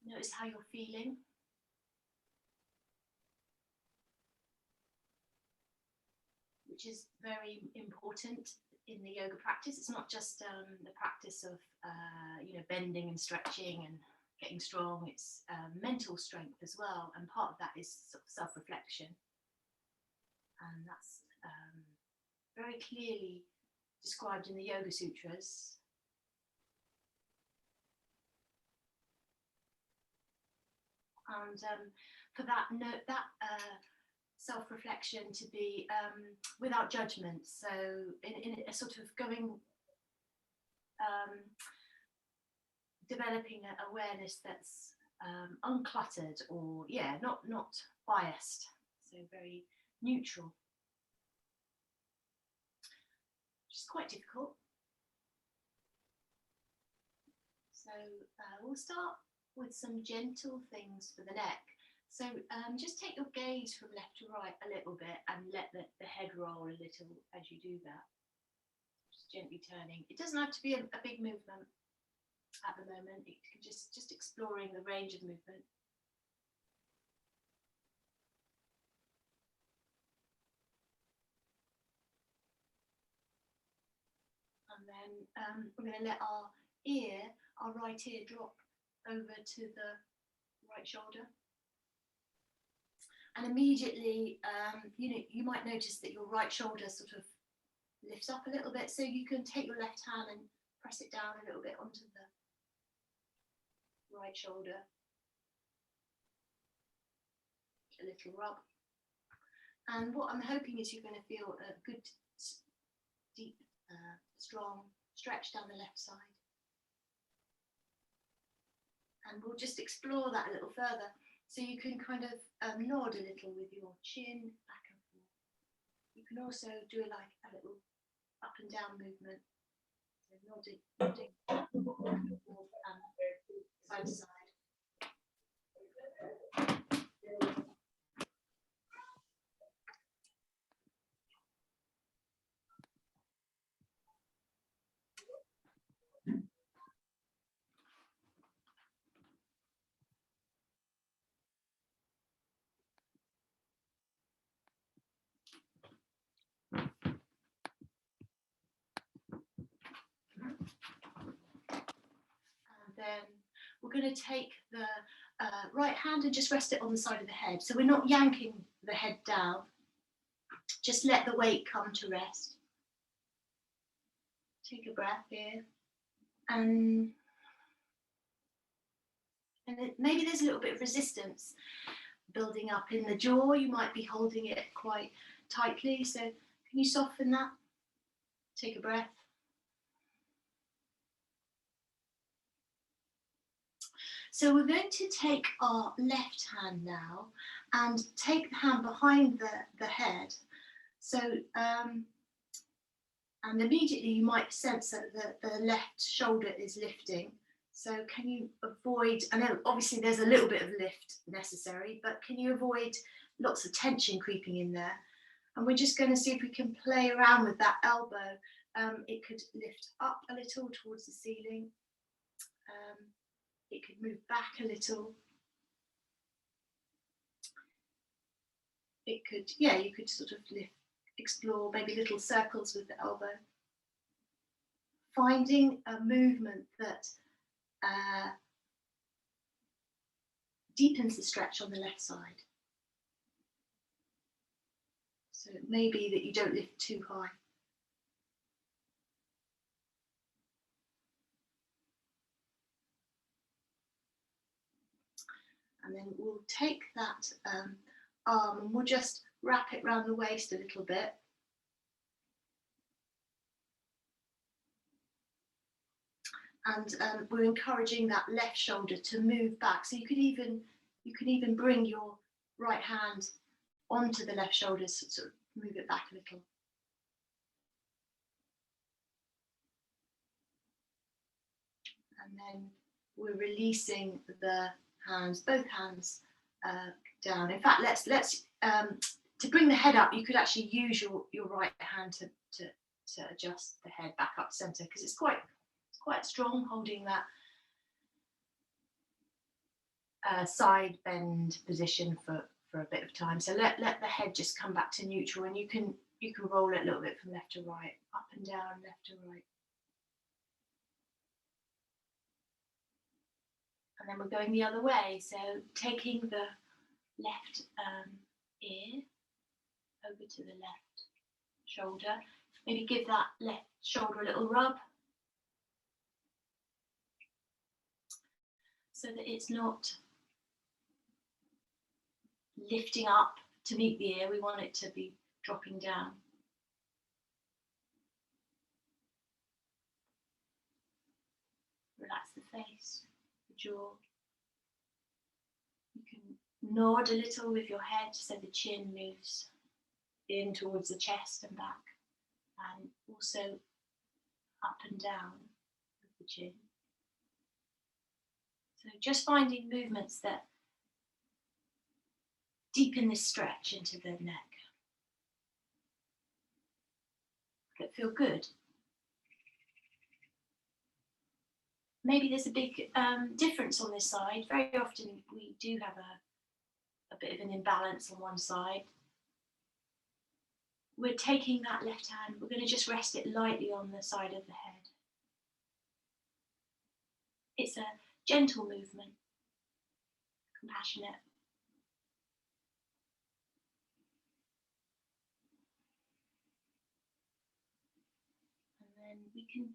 Notice how you're feeling. Which is very important in the yoga practice. It's not just the practice of bending and stretching and getting strong. It's mental strength as well, and part of that is sort of self-reflection, and that's very clearly described in the Yoga Sutras. And for that self-reflection to be without judgment, so in a sort of going developing an awareness that's uncluttered, or not biased, so very neutral, which is quite difficult. So we'll start with some gentle things for the neck. So just take your gaze from left to right a little bit and let the head roll a little as you do that. Just gently turning. It doesn't have to be a big movement at the moment. It can just exploring the range of movement. And then we're going to let our right ear drop over to the right shoulder. And immediately, you might notice that your right shoulder sort of lifts up a little bit. So you can take your left hand and press it down a little bit onto the right shoulder. A little rub. And what I'm hoping is you're going to feel a good, deep, strong stretch down the left side. And we'll just explore that a little further. So you can kind of nod a little with your chin back and forth. You can also do like a little up and down movement. So nodding back and forth and side to side. Then we're going to take the right hand and just rest it on the side of the head. So we're not yanking the head down. Just let the weight come to rest. Take a breath here. And maybe there's a little bit of resistance building up in the jaw. You might be holding it quite tightly. So can you soften that? Take a breath. So we're going to take our left hand now and take the hand behind the head. So, and immediately you might sense that the left shoulder is lifting. So can you avoid, I know obviously there's a little bit of lift necessary, but can you avoid lots of tension creeping in there? And we're just going to see if we can play around with that elbow. It could lift up a little towards the ceiling. It could move back a little. It could, you could sort of explore maybe little circles with the elbow. Finding a movement that deepens the stretch on the left side. So it may be that you don't lift too high. And then we'll take that arm and we'll just wrap it around the waist a little bit. And we're encouraging that left shoulder to move back. So you could even bring your right hand onto the left shoulder, so sort of move it back a little. And then we're releasing the hands, both hands down. In fact, let's to bring the head up, you could actually use your right hand to adjust the head back up center, because it's quite strong holding that. side bend position for a bit of time. So let the head just come back to neutral, and you can roll it a little bit from left to right, up and down, left to right. And then we're going the other way. So taking the left ear over to the left shoulder. Maybe give that left shoulder a little rub, so that it's not lifting up to meet the ear. We want it to be dropping down. Relax the face, the jaw. You can nod a little with your head so the chin moves in towards the chest and back, and also up and down with the chin. So just finding movements that deepen this stretch into the neck, that feel good. Maybe there's a big difference on this side. Very often we do have a bit of an imbalance on one side. We're taking that left hand, we're going to just rest it lightly on the side of the head. It's a gentle movement, compassionate. And then we can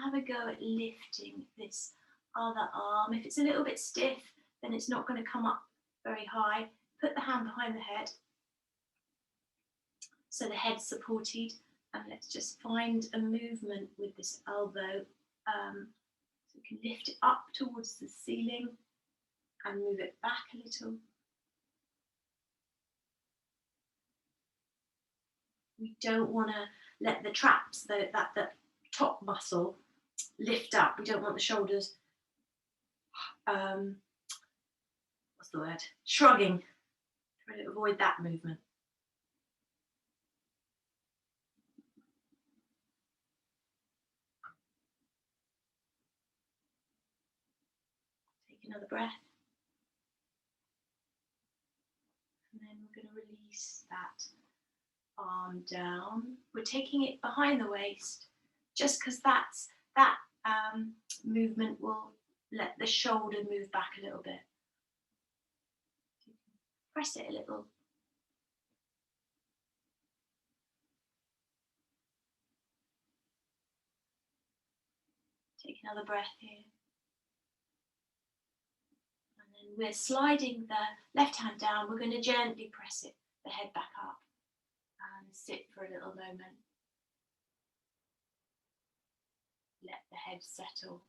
have a go at lifting this other arm. If it's a little bit stiff, then it's not going to come up very high. Put the hand behind the head, so the head's supported, and let's just find a movement with this elbow. So we can lift it up towards the ceiling and move it back a little. We don't want to let the traps, the top muscle, lift up. We don't want the shoulders, what's the word? Shrugging. Try to avoid that movement. Take another breath. And then we're going to release that arm down. We're taking it behind the waist, just because that movement will let the shoulder move back a little bit. Press it a little. Take another breath here. And then we're sliding the left hand down. We're going to gently press it, the head back up, and sit for a little moment. Let the head settle.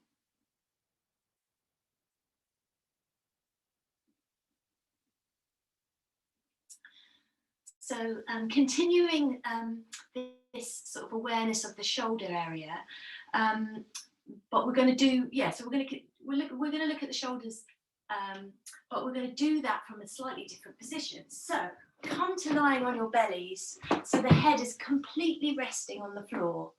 So continuing this sort of awareness of the shoulder area, but we're going to do, so we're going to look at the shoulders, but we're going to do that from a slightly different position. So come to lying on your bellies, so the head is completely resting on the floor.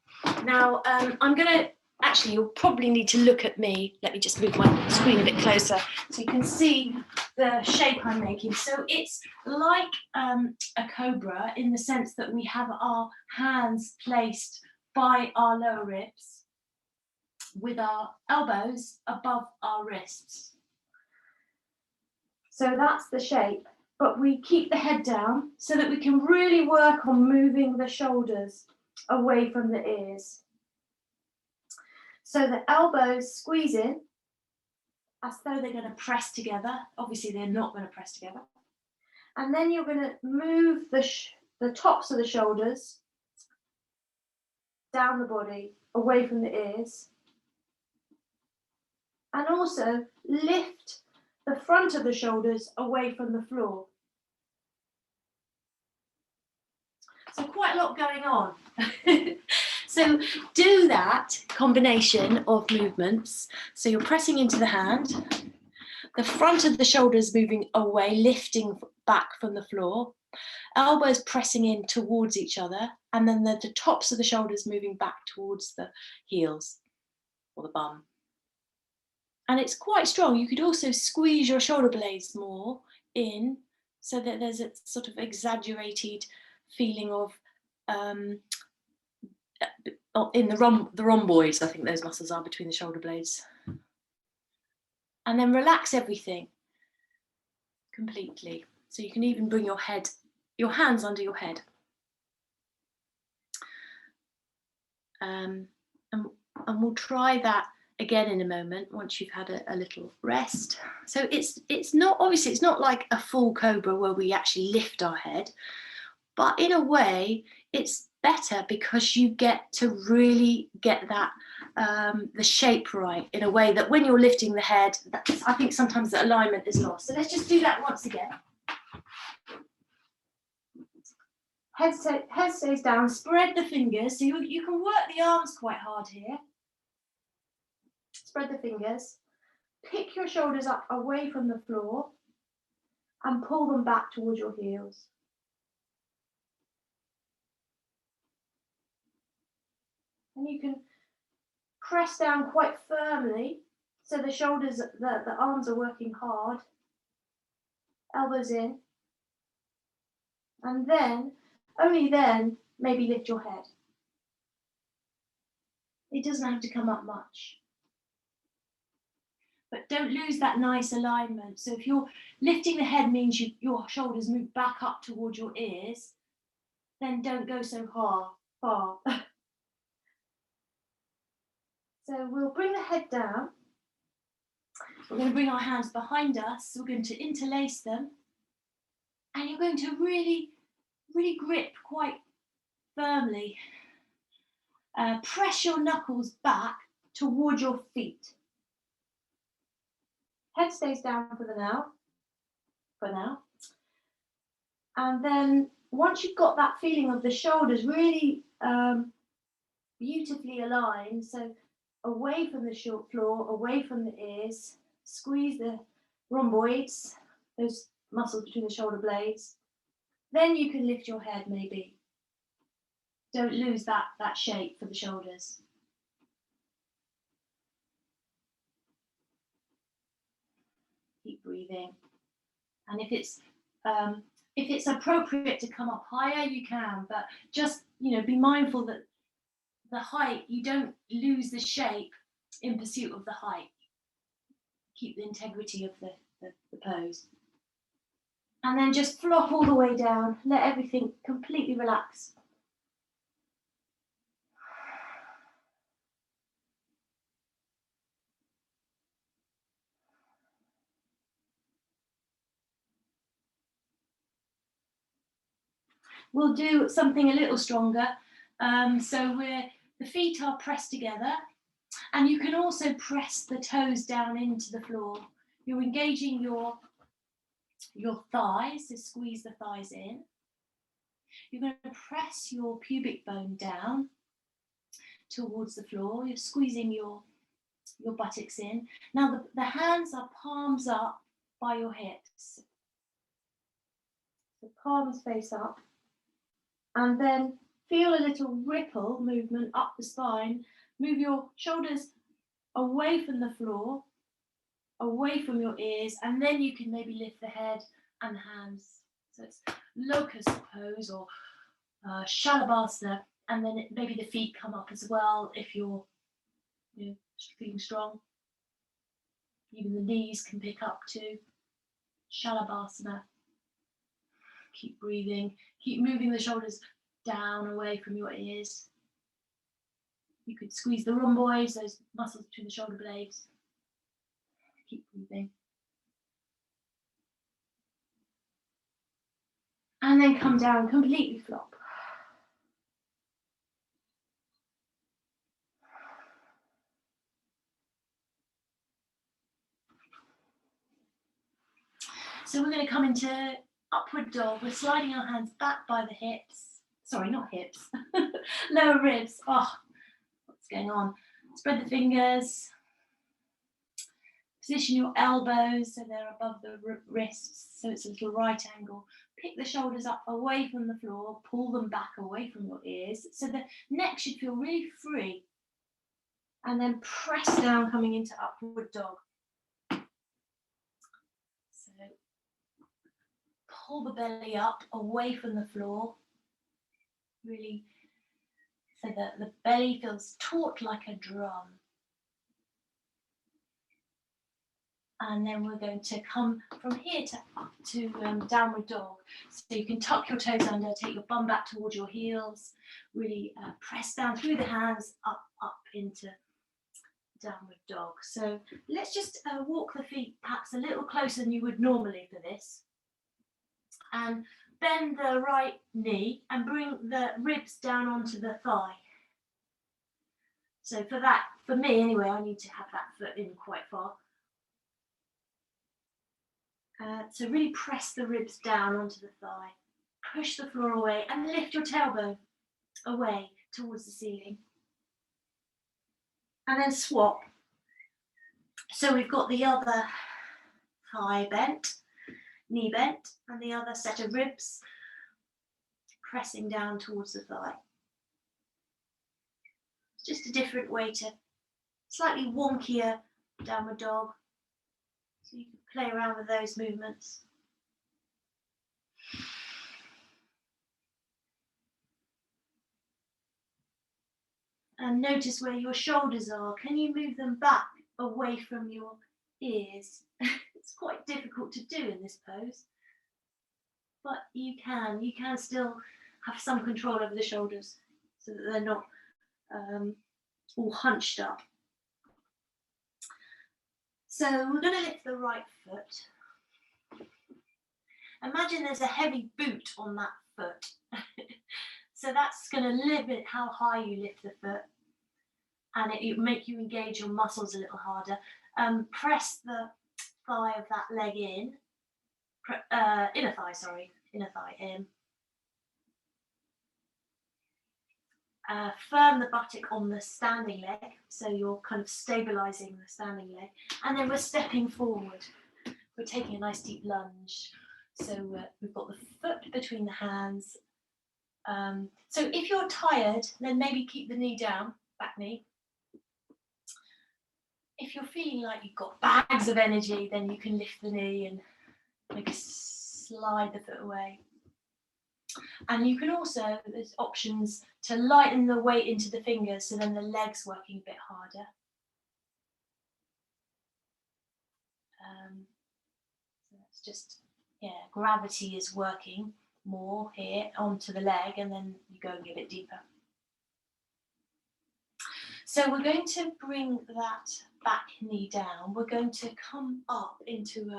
Now I'm going to, actually you'll probably need to look at me. Let me just move my screen a bit closer so you can see the shape I'm making. So it's like a cobra, in the sense that we have our hands placed by our lower ribs with our elbows above our wrists. So that's the shape, but we keep the head down so that we can really work on moving the shoulders away from the ears. So the elbows squeeze in as though they're going to press together. Obviously, they're not going to press together. And then you're going to move the tops of the shoulders down the body, away from the ears. And also lift the front of the shoulders away from the floor. So quite a lot going on. So do that combination of movements. So you're pressing into the hand, the front of the shoulders moving away, lifting back from the floor, elbows pressing in towards each other, and then the tops of the shoulders moving back towards the heels or the bum. And it's quite strong. You could also squeeze your shoulder blades more in so that there's a sort of exaggerated feeling of in the rhomboids, I think those muscles are between the shoulder blades. And then relax everything completely. So you can even bring your hands under your head. And we'll try that again in a moment once you've had a little rest. So it's not, obviously it's not like a full cobra where we actually lift our head, but in a way it's better because you get to really get that the shape right in a way that when you're lifting the head, I think sometimes the alignment is lost. So let's just do that once again. Head stays down, spread the fingers. So you can work the arms quite hard here. Spread the fingers. Pick your shoulders up away from the floor and pull them back towards your heels. And you can press down quite firmly so the shoulders, the arms are working hard. Elbows in. And then, only then, maybe lift your head. It doesn't have to come up much. But don't lose that nice alignment. So if you're lifting the head means your shoulders move back up towards your ears, then don't go so far. So we'll bring the head down. We're going to bring our hands behind us. We're going to interlace them. And you're going to really, really grip quite firmly. Press your knuckles back towards your feet. Head stays down for now. And then once you've got that feeling of the shoulders really beautifully aligned, so away from the floor, away from the ears, squeeze the rhomboids, those muscles between the shoulder blades, then you can lift your head maybe. Don't lose that shape for the shoulders. Keep breathing. And if it's appropriate to come up higher, you can, but just, be mindful that the height, you don't lose the shape in pursuit of the height. Keep the integrity of the pose. And then just flop all the way down. Let everything completely relax. We'll do something a little stronger. So the feet are pressed together, and you can also press the toes down into the floor. You're engaging your thighs, so squeeze the thighs in. You're going to press your pubic bone down towards the floor. You're squeezing your buttocks in. Now the hands are palms up by your hips. The palms face up. And then feel a little ripple movement up the spine. Move your shoulders away from the floor, away from your ears, and then you can maybe lift the head and the hands. So it's locust pose or Shalabhasana, and then maybe the feet come up as well if you're feeling strong. Even the knees can pick up too. Shalabhasana. Keep breathing. Keep moving the shoulders down away from your ears. You could squeeze the rhomboids, those muscles between the shoulder blades. Keep breathing. And then come down, completely flop. So we're going to come into upward dog. We're sliding our hands back by the hips. Sorry, not hips. Lower ribs. Oh, what's going on? Spread the fingers. Position your elbows so they're above the wrists, so it's a little right angle. Pick the shoulders up away from the floor, pull them back away from your ears, so the neck should feel really free. And then press down, coming into upward dog. pull the belly up away from the floor, really, so that the belly feels taut like a drum. And then we're going to come from here to downward dog. So you can tuck your toes under, take your bum back towards your heels, really press down through the hands, up into downward dog. So let's just walk the feet perhaps a little closer than you would normally for this. And bend the right knee and bring the ribs down onto the thigh. So for that, for me anyway, I need to have that foot in quite far. So really press the ribs down onto the thigh, push the floor away and lift your tailbone away towards the ceiling. And then swap. So we've got the other thigh bent, knee bent, and the other set of ribs pressing down towards the thigh. It's just a different way to slightly wonkier downward dog. So you can play around with those movements. And notice where your shoulders are. Can you move them back away from your ears? It's quite difficult to do in this pose, but you can still have some control over the shoulders so that they're not all hunched up. So we're going to lift the right foot. Imagine there's a heavy boot on that foot. So that's going to limit how high you lift the foot, and it make you engage your muscles a little harder. Press the thigh of that leg in, inner thigh in. Firm the buttock on the standing leg, so you're kind of stabilizing the standing leg, and then we're stepping forward. We're taking a nice deep lunge. So we've got the foot between the hands. So if you're tired, then maybe keep the knee down, back knee. If you're feeling like you've got bags of energy, then you can lift the knee and maybe slide the foot away. And you can also, there's options to lighten the weight into the fingers, so then the leg's working a bit harder. So it's just, gravity is working more here onto the leg, and then you go and give it deeper. So we're going to bring that back knee down. We're going to come up into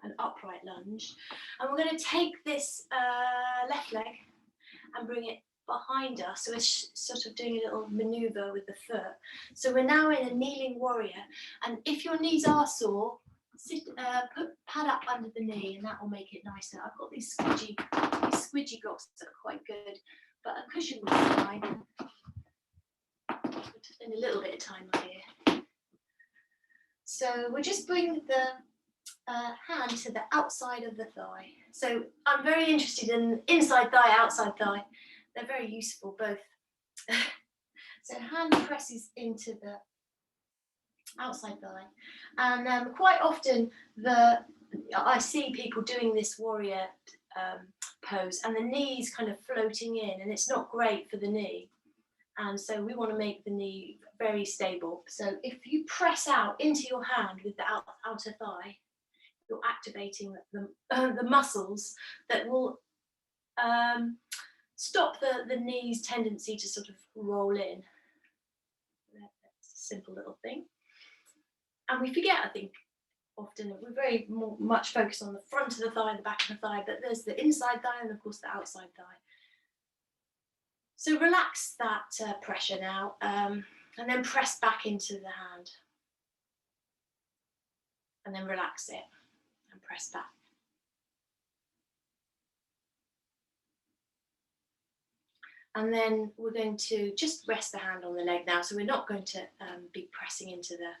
an upright lunge, and we're going to take this left leg and bring it behind us. So we're sort of doing a little maneuver with the foot. So we're now in a kneeling warrior, and if your knees are sore, put pad up under the knee, and that will make it nicer. I've got these squidgy blocks that are quite good, but a cushion would be fine. Spend a little bit of time here. So we'll just bring the hand to the outside of the thigh. So I'm very interested in inside thigh, outside thigh. They're very useful, both. So hand presses into the outside thigh, and quite often I see people doing this warrior pose, and the knee's kind of floating in, and it's not great for the knee. And so we want to make the knee very stable. So if you press out into your hand with the outer thigh, you're activating the muscles that will stop the knee's tendency to sort of roll in. That's a simple little thing. And we forget, I think, often that we're very much focused on the front of the thigh and the back of the thigh, but there's the inside thigh and of course the outside thigh. So relax that pressure now, and then press back into the hand. And then relax it and press back. And then we're going to just rest the hand on the leg now. So we're not going to be pressing into the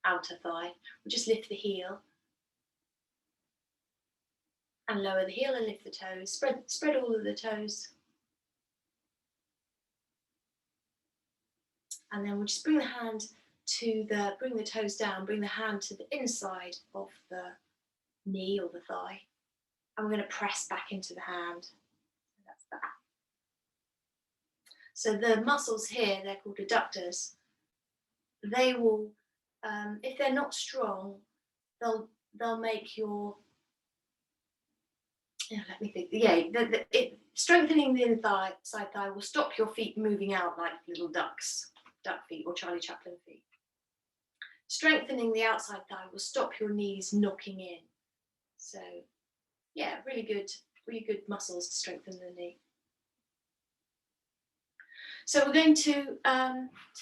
outer thigh. We'll just lift the heel and lower the heel and lift the toes. Spread all of the toes. And then we'll just bring the hand bring the toes down, bring the hand to the inside of the knee or the thigh. And we're going to press back into the hand. That's that. So the muscles here, they're called adductors. They will, if they're not strong, they'll make your, let me think. Strengthening the inside thigh will stop your feet moving out like little duck feet or Charlie Chaplin feet. Strengthening the outside thigh will stop your knees knocking in. So, yeah, really good muscles to strengthen the knee. So we're going to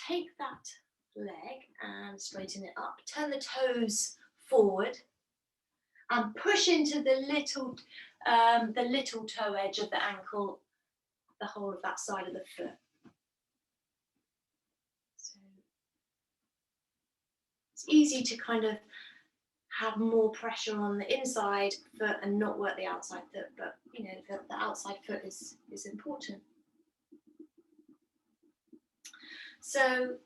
take that leg and straighten it up. Turn the toes forward and push into the little toe edge of the ankle, the whole of that side of the foot. So it's easy to kind of have more pressure on the inside foot and not work the outside foot, but you know, the outside foot is important. So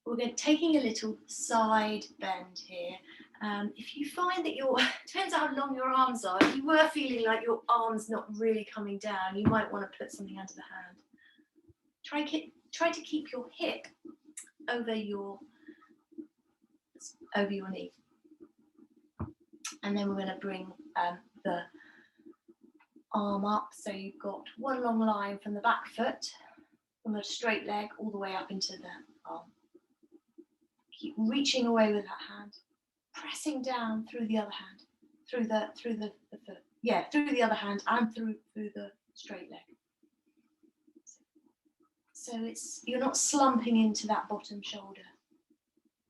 we're taking a little side bend here. If you find that depends how long your arms are, if you were feeling like your arm's not really coming down, you might want to put something under the hand. Try to keep your hip over your knee. And then we're going to bring the arm up, so you've got one long line from the back foot, from the straight leg all the way up into the arm. Keep reaching away with that hand, pressing down through the other hand, through the foot. Yeah, through the other hand and through the straight leg. So you're not slumping into that bottom shoulder.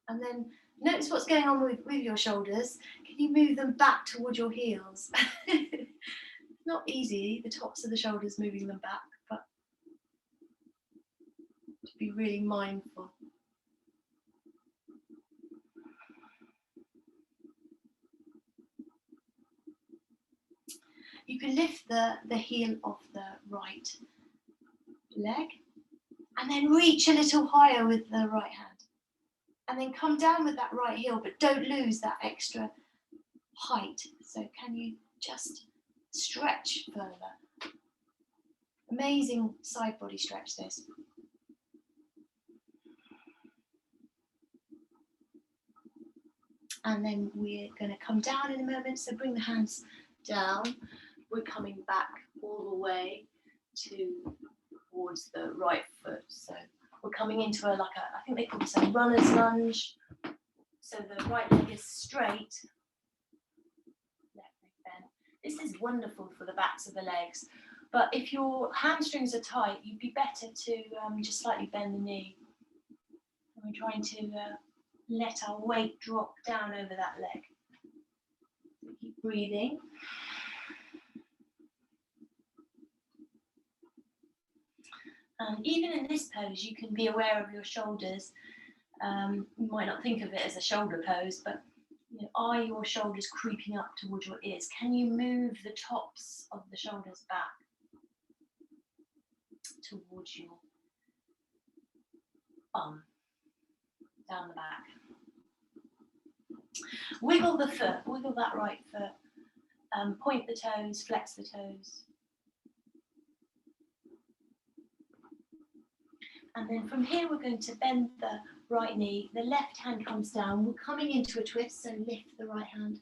And then notice what's going on with your shoulders. Can you move them back towards your heels? Not easy, the tops of the shoulders, moving them back, but to be really mindful. You can lift the heel of the right leg and then reach a little higher with the right hand. And then come down with that right heel, but don't lose that extra height. So can you just stretch further? Amazing side body stretch this. And then we're going to come down in a moment. So bring the hands down. We're coming back all the way towards the right foot. So we're coming into I think they call this a runner's lunge. So the right leg is straight, left leg bent. This is wonderful for the backs of the legs. But if your hamstrings are tight, you'd be better to just slightly bend the knee. And we're trying to let our weight drop down over that leg. So keep breathing. And even in this pose, you can be aware of your shoulders. You might not think of it as a shoulder pose, but are your shoulders creeping up towards your ears? Can you move the tops of the shoulders back towards your bum, down the back? Wiggle the foot, wiggle that right foot. Point the toes, flex the toes. And then from here, we're going to bend the right knee. The left hand comes down. We're coming into a twist, so lift the right hand.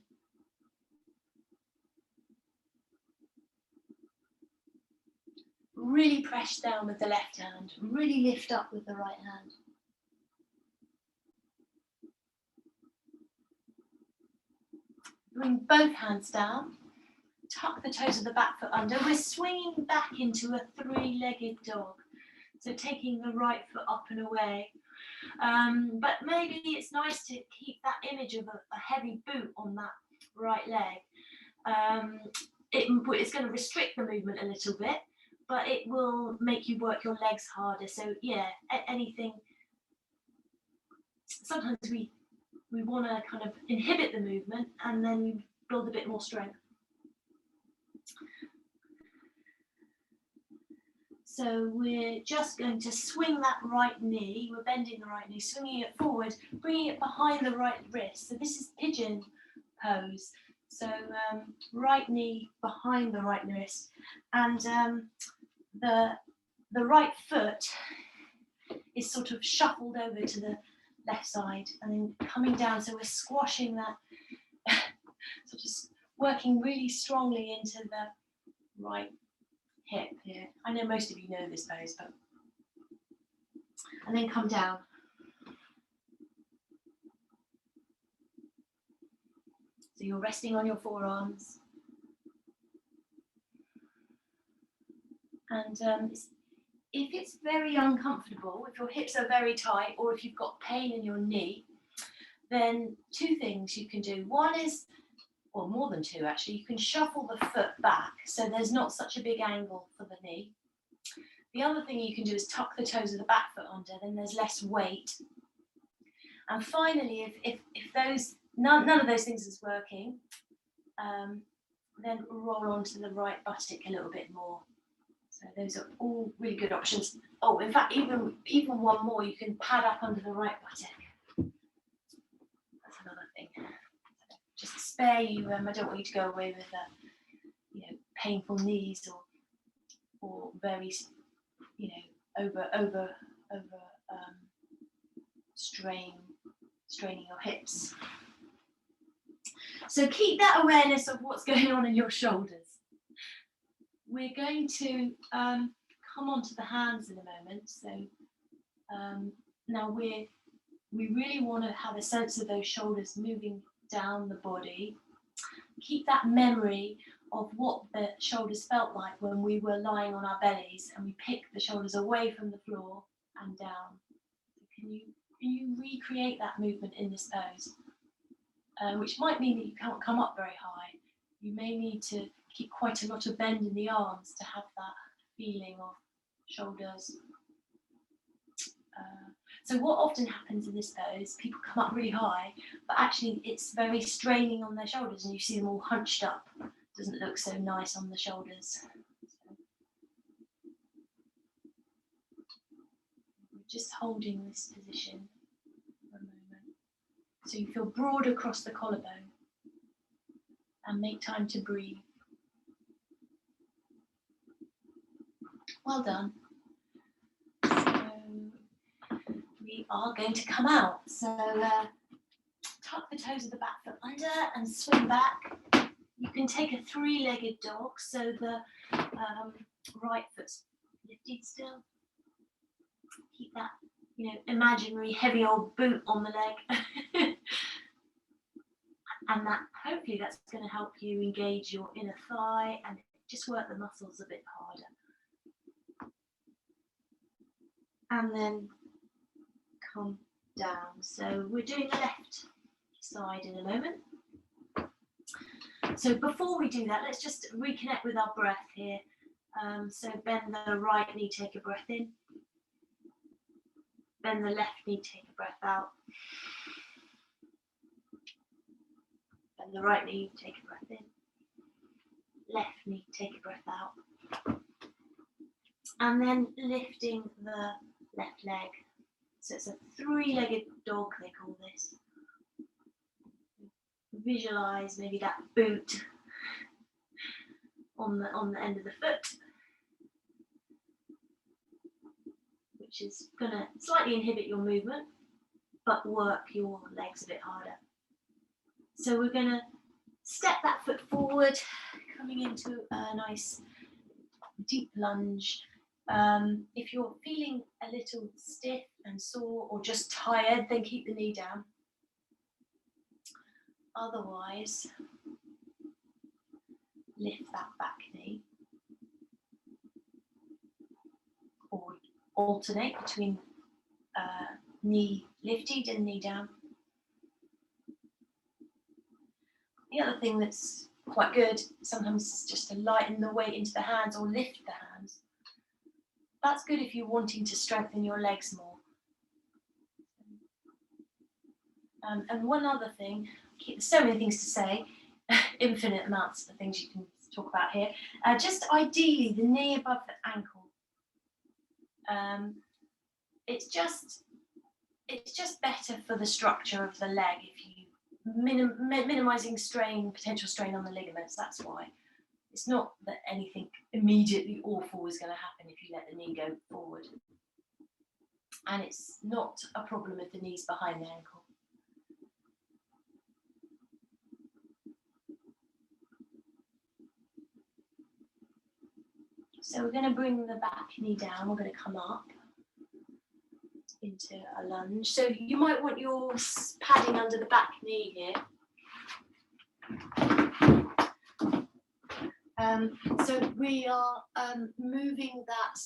Really press down with the left hand. Really lift up with the right hand. Bring both hands down. Tuck the toes of the back foot under. We're swinging back into a three-legged dog. So taking the right foot up and away. But maybe it's nice to keep that image of a heavy boot on that right leg. It's going to restrict the movement a little bit, but it will make you work your legs harder. So yeah, anything. Sometimes we want to kind of inhibit the movement and then we build a bit more strength. So we're just going to swing that right knee. We're bending the right knee, swinging it forward, bringing it behind the right wrist. So this is pigeon pose. So right knee behind the right wrist, and the right foot is sort of shuffled over to the left side and then coming down. So we're squashing that, sort of working really strongly into the right hip here. I know most of you know this pose, but and then come down. So you're resting on your forearms. And if it's very uncomfortable, if your hips are very tight, or if you've got pain in your knee, then two things you can do. One is, or more than two actually, you can shuffle the foot back so there's not such a big angle for the knee. The other thing you can do is tuck the toes of the back foot under, then there's less weight. And finally, if those none of those things is working, then roll onto the right buttock a little bit more. So those are all really good options. Oh, in fact, even one more, you can pad up under the right buttock. That's another thing. Just to spare you, I don't want you to go away with painful knees or very over straining your hips. So keep that awareness of what's going on in your shoulders. We're going to come onto the hands in a moment. So now we really want to have a sense of those shoulders moving down the body. Keep that memory of what the shoulders felt like when we were lying on our bellies and we picked the shoulders away from the floor and down. Can you recreate that movement in this pose? Which might mean that you can't come up very high. You may need to keep quite a lot of bend in the arms to have that feeling of shoulders. So what often happens in this pose, people come up really high, but actually it's very straining on their shoulders and you see them all hunched up. Doesn't look so nice on the shoulders. We're just holding this position for a moment. So you feel broad across the collarbone and make time to breathe. Well done. So we are going to come out. So tuck the toes of the back foot under and swing back. You can take a three-legged dog, so the right foot's lifted still. Keep that, imaginary heavy old boot on the leg. And hopefully that's going to help you engage your inner thigh and just work the muscles a bit harder. And then come down. So we're doing the left side in a moment. So before we do that, let's just reconnect with our breath here. So bend the right knee, take a breath in. Bend the left knee, take a breath out. Bend the right knee, take a breath in. Left knee, take a breath out. And then lifting the left leg. So it's a three-legged dog, they call this. Visualize maybe that boot on the end of the foot, which is going to slightly inhibit your movement, but work your legs a bit harder. So we're going to step that foot forward, coming into a nice deep lunge. If you're feeling a little stiff and sore or just tired, then keep the knee down. Otherwise, lift that back knee, or alternate between knee lifted and knee down. The other thing that's quite good sometimes is just to lighten the weight into the hands or lift the hands. That's good if you're wanting to strengthen your legs more. And one other thing, so many things to say, infinite amounts of things you can talk about here. Just ideally, the knee above the ankle. It's just better for the structure of the leg if you minimizing strain, potential strain on the ligaments. That's why. It's not that anything immediately awful is going to happen if you let the knee go forward. And it's not a problem with the knees behind the ankle. So we're going to bring the back knee down. We're going to come up into a lunge. So you might want your padding under the back knee here. So we are moving that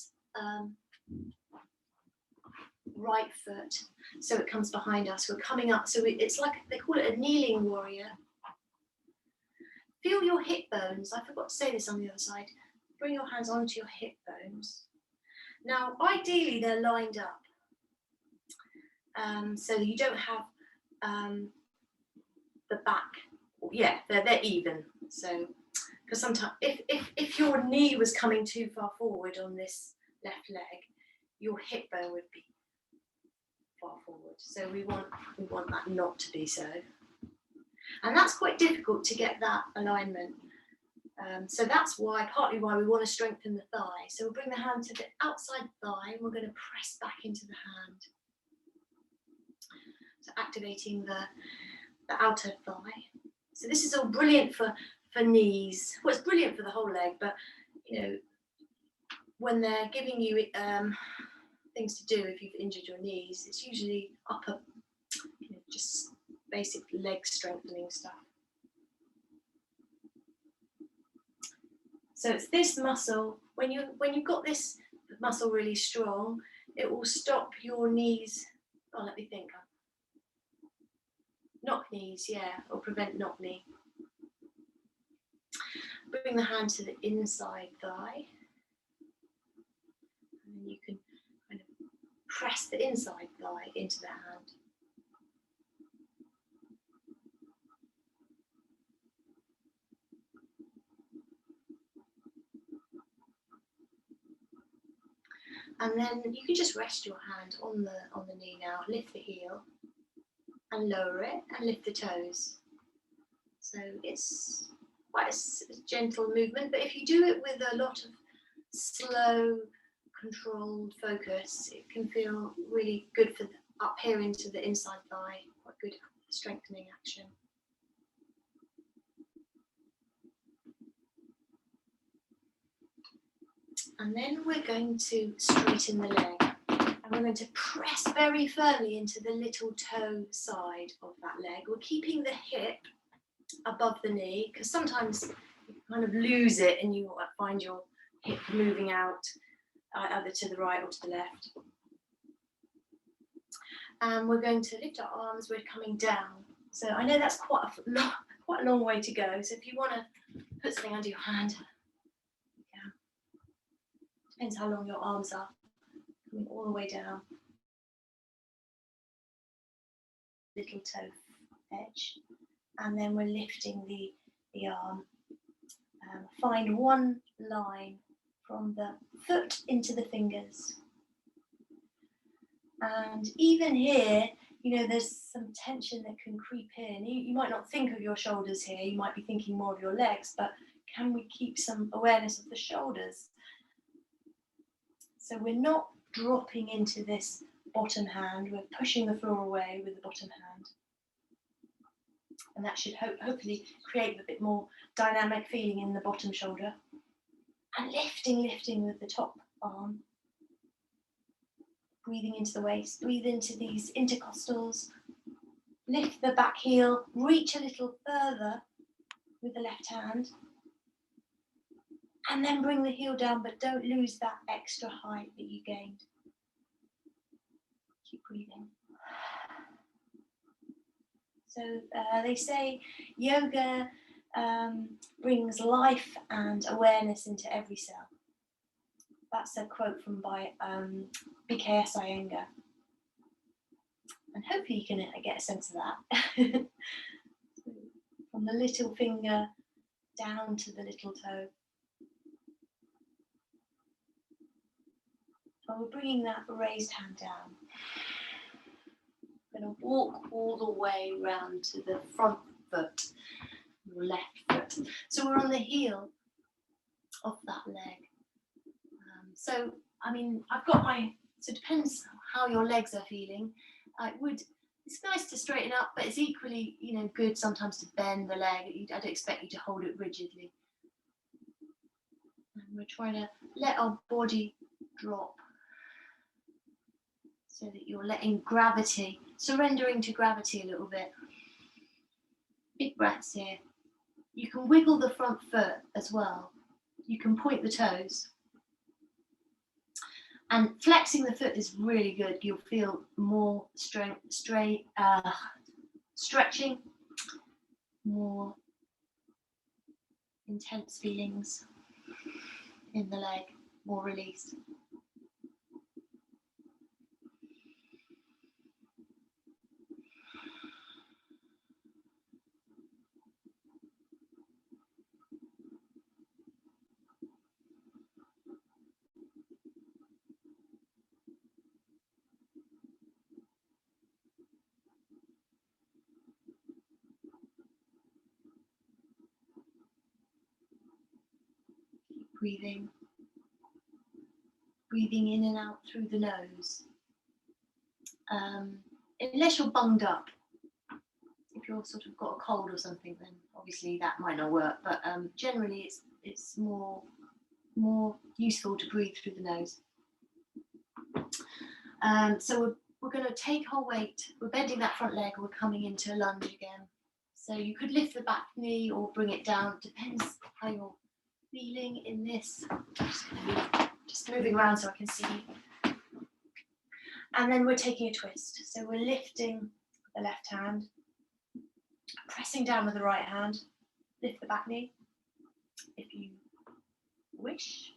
right foot so it comes behind us. We're coming up, so it's like, they call it a kneeling warrior. Feel your hip bones. I forgot to say this on the other side. Bring your hands onto your hip bones. Now, ideally, they're lined up. So you don't have the back. Yeah, they're even. So, because sometimes if your knee was coming too far forward on this left leg, your hip bone would be far forward. So we want that not to be so. And that's quite difficult to get that alignment. So that's partly why we want to strengthen the thigh. So we'll bring the hand to the outside thigh and we're going to press back into the hand. So activating the outer thigh. So this is all brilliant for knees. Well, it's brilliant for the whole leg, but you know, when they're giving you things to do if you've injured your knees, it's usually upper, just basic leg strengthening stuff. So it's this muscle. When you've got this muscle really strong, it will stop your knees. Oh, let me think. Knock knees, yeah, or prevent knock knee. Bring the hand to the inside thigh. And then you can kind of press the inside thigh into the hand. And then you can just rest your hand on the knee now, lift the heel and lower it and lift the toes. So it's quite a gentle movement, but if you do it with a lot of slow, controlled focus, it can feel really good for up here into the inside thigh, quite good strengthening action. And then we're going to straighten the leg. And we're going to press very firmly into the little toe side of that leg. We're keeping the hip above the knee, because sometimes you kind of lose it and you find your hip moving out either to the right or to the left. And we're going to lift our arms, we're coming down. So I know that's quite a long way to go. So if you want to put something under your hand, you can. Depends how long your arms are. Coming all the way down. Little toe edge. And then we're lifting the arm. Find one line from the foot into the fingers. And even here, there's some tension that can creep in. You might not think of your shoulders here, you might be thinking more of your legs, but can we keep some awareness of the shoulders? So we're not dropping into this bottom hand, we're pushing the floor away with the bottom hand. And that should hopefully create a bit more dynamic feeling in the bottom shoulder. And lifting with the top arm. Breathing into the waist, breathe into these intercostals. Lift the back heel, reach a little further with the left hand. And then bring the heel down, but don't lose that extra height that you gained. Keep breathing. So they say yoga brings life and awareness into every cell. That's a quote from BKS Iyengar. And hopefully you can get a sense of that. From the little finger down to the little toe. And we're bringing that raised hand down. going to walk all the way round to the front foot, your left foot. So we're on the heel of that leg. So, I mean, so it depends how your legs are feeling. It's nice to straighten up, but it's equally, good sometimes to bend the leg. I don't expect you to hold it rigidly. And we're trying to let our body drop so that you're letting gravity, surrendering to gravity a little bit. Big breaths here. You can wiggle the front foot as well. You can point the toes. And flexing the foot is really good. You'll feel more stretching, more intense feelings in the leg, more release. Breathing in and out through the nose. Unless you're bunged up, if you're sort of got a cold or something, then obviously that might not work. But generally, it's more useful to breathe through the nose. So we're going to take our weight. We're bending that front leg. We're coming into a lunge again. So you could lift the back knee or bring it down. Depends how you're feeling in this. Just moving around so I can see. And then we're taking a twist. So we're lifting the left hand, pressing down with the right hand. Lift the back knee if you wish.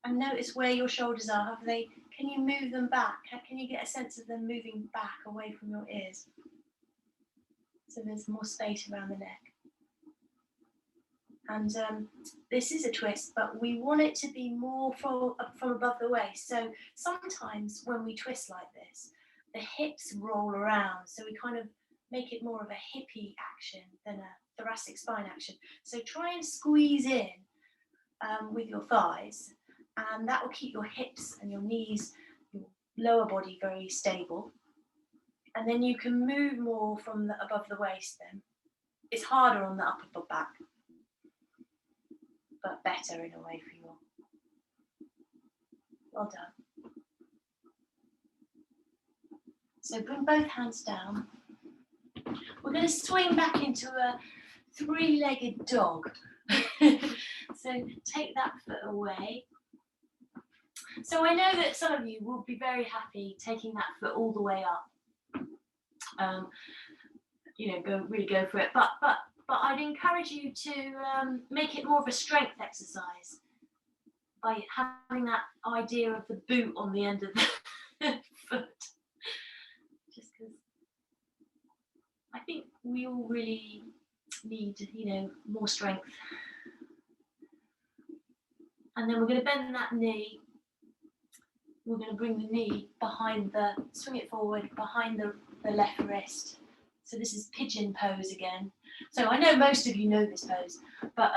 And notice where your shoulders are. Can you move them back? Can you get a sense of them moving back away from your ears? So there's more space around the neck. And this is a twist, but we want it to be more from above the waist. So sometimes when we twist like this, the hips roll around. So we kind of make it more of a hippie action than a thoracic spine action. So try and squeeze in with your thighs, and that will keep your hips and your knees, your lower body very stable. And then you can move more from the above the waist then. It's harder on the upper back, but better in a way for you. Well done. So bring both hands down. We're going to swing back into a three-legged dog. So take that foot away. So I know that some of you will be very happy taking that foot all the way up. Go for it. But I'd encourage you to make it more of a strength exercise by having that idea of the boot on the end of the foot. Just because I think we all really need, more strength. And then we're going to bend that knee. We're going to bring the knee swing it forward behind the left wrist. So this is pigeon pose again. So I know most of you know this pose, but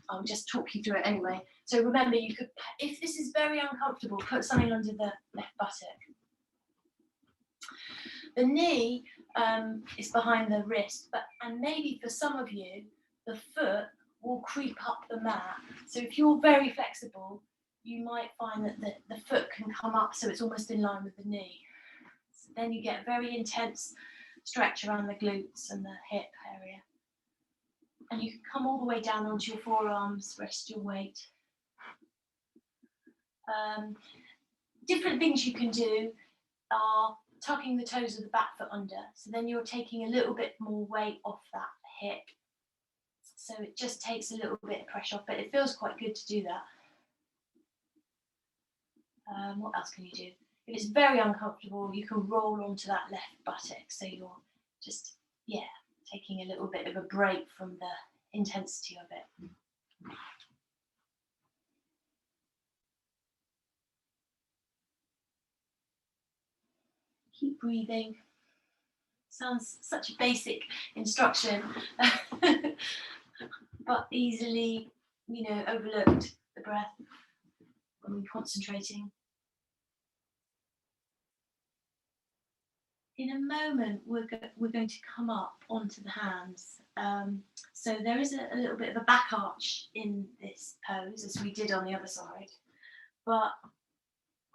I'll just talk you through it anyway. So remember, you could, if this is very uncomfortable, put something under the left buttock. The knee is behind the wrist, and maybe for some of you, the foot will creep up the mat. So if you're very flexible, you might find that the foot can come up so it's almost in line with the knee. So then you get very intense stretch around the glutes and the hip area. And you can come all the way down onto your forearms, rest your weight. Different things you can do are tucking the toes of the back foot under. So then you're taking a little bit more weight off that hip. So it just takes a little bit of pressure off, but it feels quite good to do that. What else can you do? If it's very uncomfortable, you can roll onto that left buttock. So you're just, taking a little bit of a break from the intensity of it. Keep breathing. Sounds such a basic instruction, but easily, overlooked, the breath when we're concentrating. In a moment, we're going to come up onto the hands. So there is a little bit of a back arch in this pose, as we did on the other side, but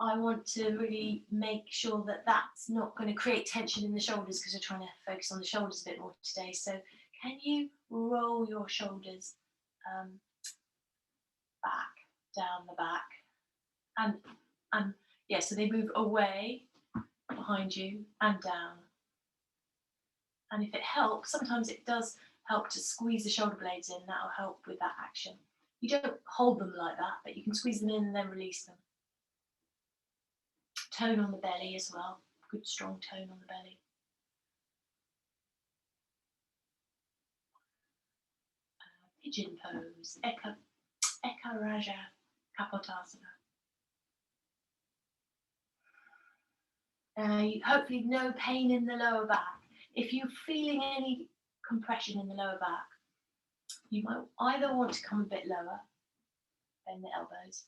I want to really make sure that that's not going to create tension in the shoulders, because we're trying to focus on the shoulders a bit more today. So can you roll your shoulders back, down the back, and yeah, so they move away behind you and down. And if it helps, sometimes it does help to squeeze the shoulder blades in. That'll help with that action. You don't hold them like that, but you can squeeze them in and then release them. Tone on the belly as well. Good strong tone on the belly. Pigeon pose. Eka Raja Kapotasana. Hopefully no pain in the lower back. If you're feeling any compression in the lower back, you might either want to come a bit lower, bend the elbows,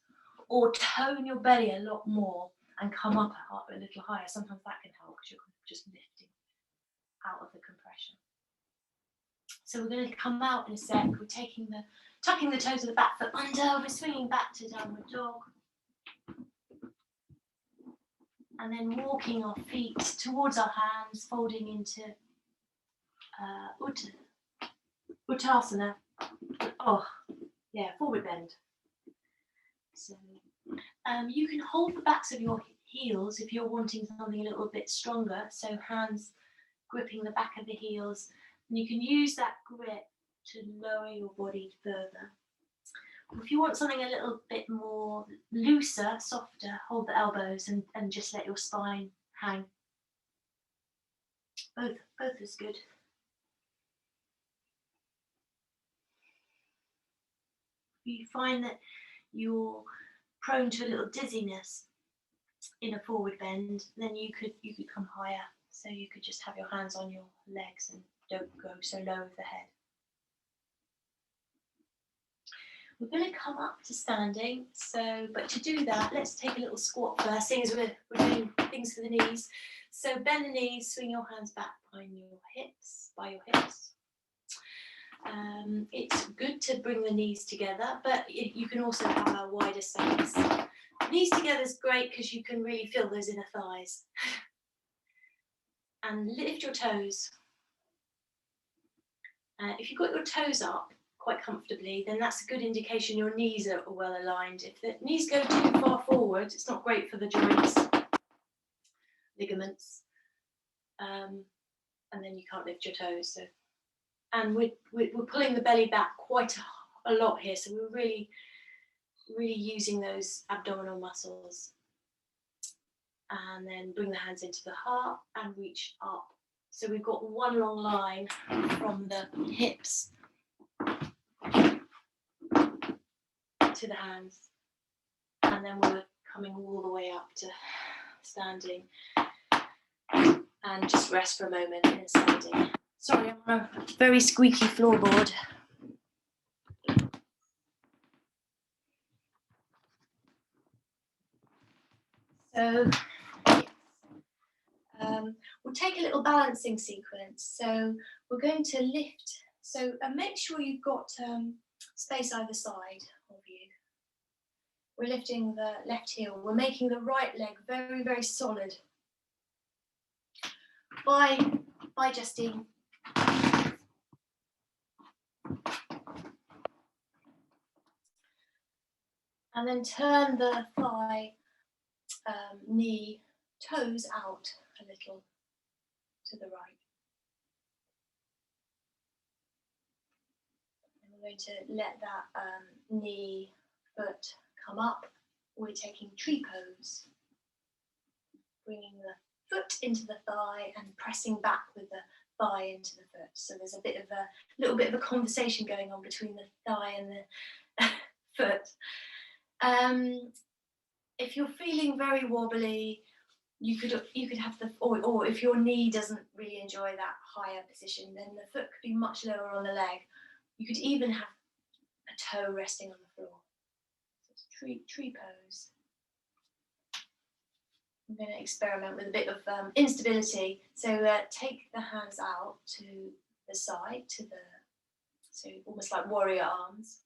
or tone your belly a lot more and come up a little higher. Sometimes that can help because you're just lifting out of the compression. So we're going to come out in a sec. We're tucking the toes of the back foot under. We're swinging back to downward dog. And then walking our feet towards our hands, folding into Uttasana. Forward bend. So you can hold the backs of your heels if you're wanting something a little bit stronger. So hands gripping the back of the heels. And you can use that grip to lower your body further. If you want something a little bit more looser, softer, hold the elbows and just let your spine hang. Both is good. If you find that you're prone to a little dizziness in a forward bend, then you could come higher. So you could just have your hands on your legs and don't go so low with the head. We're going to come up to standing, but to do that, let's take a little squat first, seeing as we're doing things for the knees. So bend the knees, swing your hands back by your hips. It's good to bring the knees together, but you can also have a wider stance. Knees together is great because you can really feel those inner thighs. And lift your toes. If you've got your toes up quite comfortably, then that's a good indication your knees are well aligned. If the knees go too far forward, it's not great for the joints, ligaments, and then you can't lift your toes. So, and we're pulling the belly back quite a lot here, so we're really using those abdominal muscles. And then bring the hands into the heart and reach up. So we've got one long line from the hips to the hands, and then we're coming all the way up to standing, and just rest for a moment in standing. Sorry, I'm on a very squeaky floorboard. So we'll take a little balancing sequence. So we're going to lift. So make sure you've got space either side of you. We're lifting the left heel. We're making the right leg very, very solid by Justine. And then turn the thigh, knee, toes out a little to the right. And we're going to let that knee, foot come up. We're taking tree pose, bringing the foot into the thigh and pressing back with the thigh into the foot. So there's a little bit of a conversation going on between the thigh and the foot. If you're feeling very wobbly, You could have the, or if your knee doesn't really enjoy that higher position, then the foot could be much lower on the leg. You could even have a toe resting on the floor. So it's tree pose. I'm going to experiment with a bit of instability. So take the hands out to the side, so almost like warrior arms.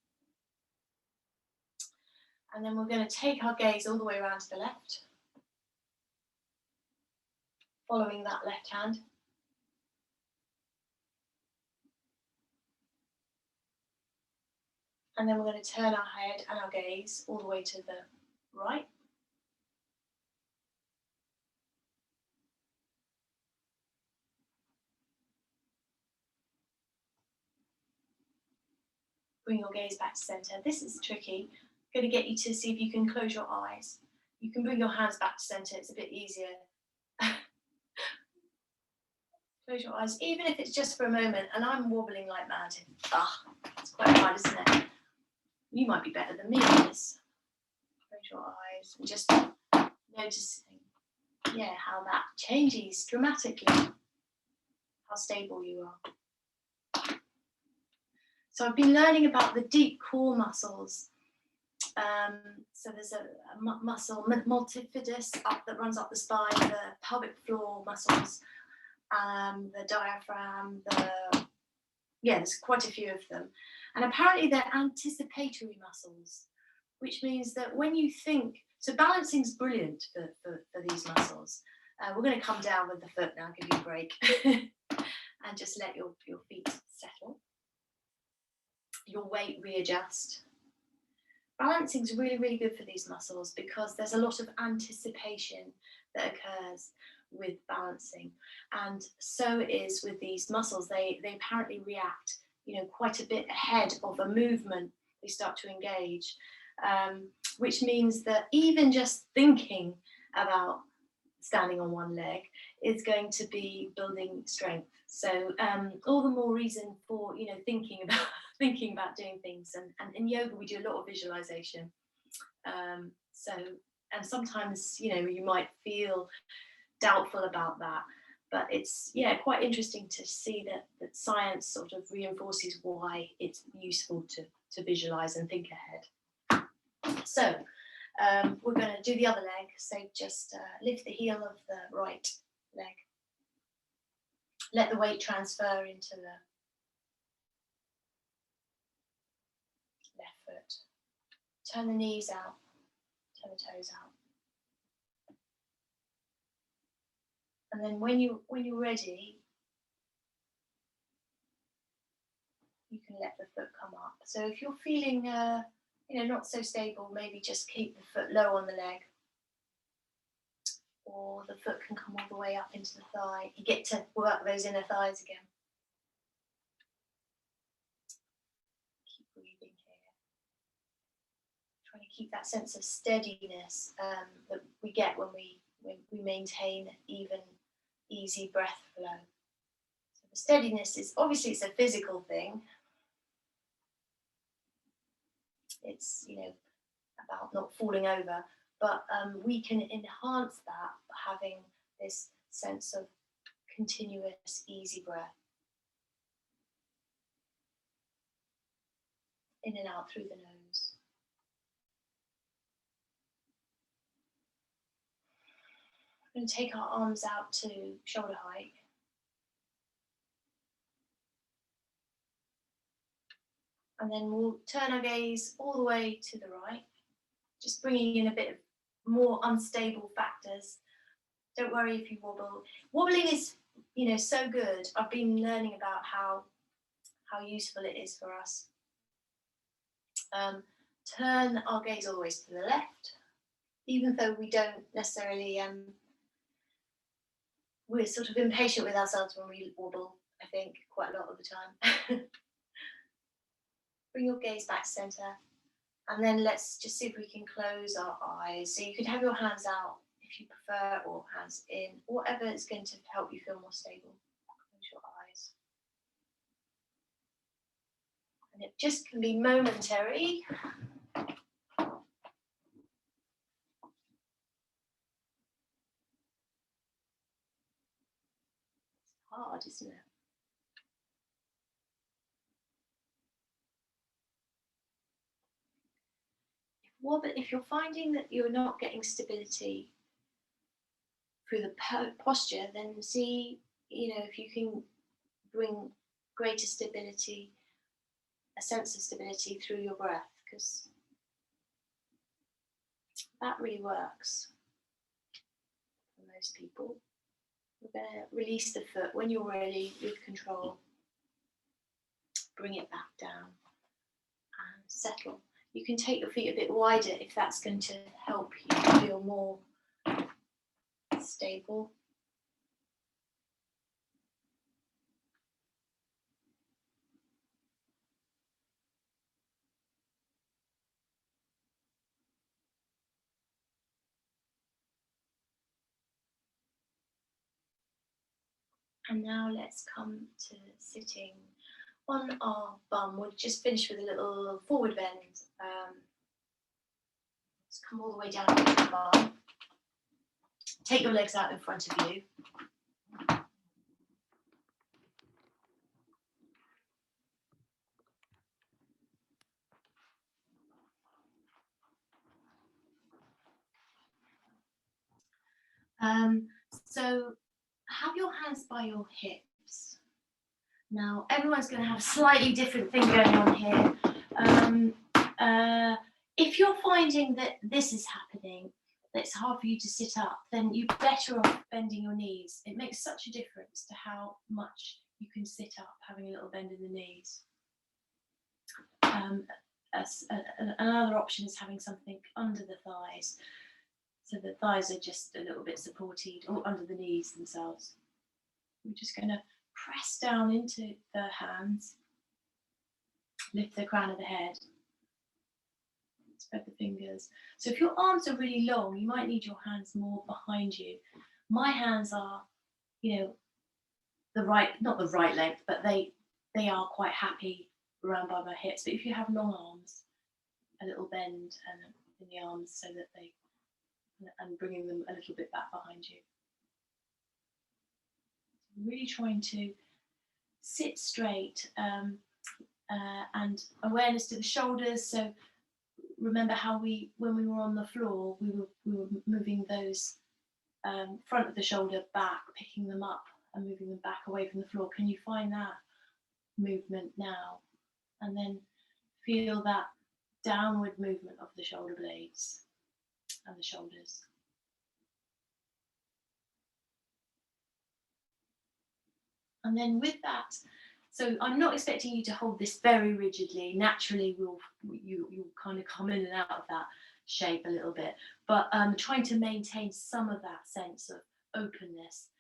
And then we're going to take our gaze all the way around to the left, following that left hand. And then we're going to turn our head and our gaze all the way to the right. Bring your gaze back to center. This is tricky. I'm going to get you to see if you can close your eyes. You can bring your hands back to center. It's a bit easier. Close your eyes, even if it's just for a moment. And I'm wobbling like mad. It's quite hard, isn't it? You might be better than me on this. Close your eyes and just noticing, how that changes dramatically, how stable you are. So I've been learning about the deep core muscles. So there's a muscle, multifidus, that runs up the spine, the pelvic floor muscles, the diaphragm, there's quite a few of them. And apparently they're anticipatory muscles, which means that when you think, so balancing's brilliant for these muscles. We're going to come down with the foot now, give you a break, and just let your feet settle. Your weight readjust. Balancing is really, really good for these muscles because there's a lot of anticipation that occurs with balancing, and so it is with these muscles. They apparently react, quite a bit ahead of a movement. They start to engage, which means that even just thinking about standing on one leg is going to be building strength. So all the more reason for thinking about doing things. And in yoga we do a lot of visualization. And sometimes you might feel doubtful about that, but it's quite interesting to see that science sort of reinforces why it's useful to visualize and think ahead. So we're going to do the other leg. So just lift the heel of the right leg. Let the weight transfer into the left foot. Turn the knees out, turn the toes out. And then when you're ready, you can let the foot come up. So if you're feeling not so stable, maybe just keep the foot low on the leg, or the foot can come all the way up into the thigh. You get to work those inner thighs again. Keep breathing here. Trying to keep that sense of steadiness that we get when we maintain even easy breath flow. So the steadiness is obviously it's a physical thing. It's about not falling over, but we can enhance that by having this sense of continuous easy breath in and out through the nose. We're going to take our arms out to shoulder height. And then we'll turn our gaze all the way to the right, just bringing in a bit of more unstable factors. Don't worry if you wobble. Wobbling is, so good. I've been learning about how useful it is for us. Turn our gaze always to the left, even though we don't necessarily, we're sort of impatient with ourselves when we wobble, I think, quite a lot of the time. Bring your gaze back to center, and then let's just see if we can close our eyes. So you could have your hands out if you prefer, or hands in, whatever is going to help you feel more stable. Close your eyes. And it just can be momentary. hard, isn't it? If you're finding that you're not getting stability through the posture, then see, if you can bring greater stability, a sense of stability through your breath, because that really works for most people. We're going to release the foot when you're ready with control. Bring it back down and settle. You can take your feet a bit wider if that's going to help you feel more stable. And now let's come to sitting on our bum. We'll just finish with a little forward bend. Let's come all the way down to the bum. Take your legs out in front of you. So have your hands by your hips. Now, everyone's going to have a slightly different thing going on here. If you're finding that this is happening, that it's hard for you to sit up, then you're better off bending your knees. It makes such a difference to how much you can sit up, having a little bend in the knees. Another option is having something under the thighs. So the thighs are just a little bit supported, or under the knees themselves. We're just going to press down into the hands, lift the crown of the head, spread the fingers. So if your arms are really long, you might need your hands more behind you. My hands are, not the right length, but they are quite happy around by my hips. But if you have long arms, a little bend in the arms so that and bringing them a little bit back behind you. Really trying to sit straight and awareness to the shoulders. So remember how when we were on the floor, we were moving those front of the shoulder back, picking them up and moving them back away from the floor. Can you find that movement now? And then feel that downward movement of the shoulder blades and the shoulders. And then with that, so I'm not expecting you to hold this very rigidly. Naturally, you'll kind of come in and out of that shape a little bit, but trying to maintain some of that sense of openness.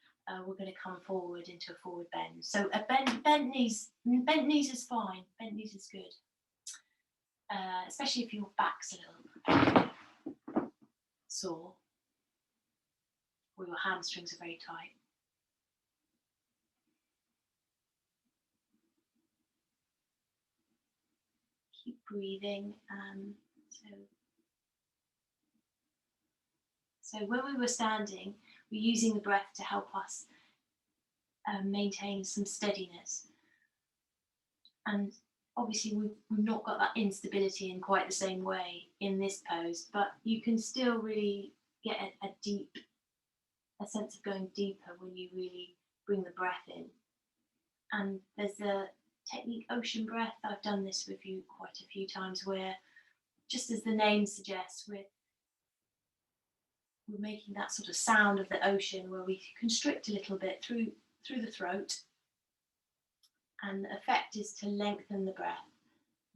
We're going to come forward into a forward bend. So a bent knees is fine. Bent knees is good, especially if your back's a little sore or your hamstrings are very tight. Keep breathing. So when we were standing, we're using the breath to help us maintain some steadiness. And obviously we've not got that instability in quite the same way in this pose, but you can still really get a sense of going deeper when you really bring the breath in. And there's a technique, ocean breath. I've done this with you quite a few times, where, just as the name suggests, we're making that sort of sound of the ocean, where we constrict a little bit through the throat, and the effect is to lengthen the breath.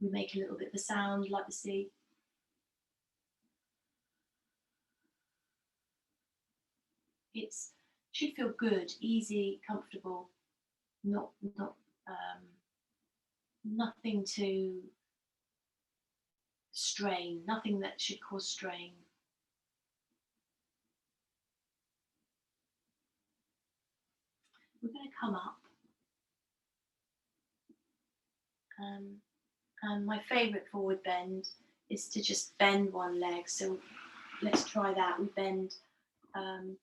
We make a little bit of the sound like the sea. It should feel good, easy, comfortable, nothing to strain, nothing that should cause strain. We're going to come up. And my favourite forward bend is to just bend one leg. So let's try that. We bend the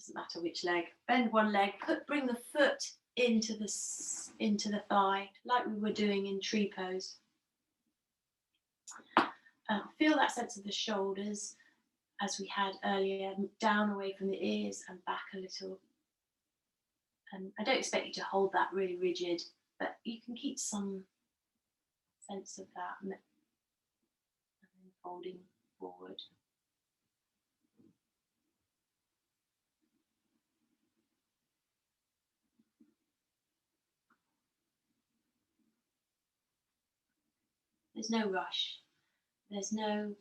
doesn't matter which leg. Bend one leg, bring the foot into the thigh, like we were doing in tree pose. Feel that sense of the shoulders as we had earlier, down away from the ears and back a little. I don't expect you to hold that really rigid, but you can keep some sense of that and then folding forward. There's no rush. There's no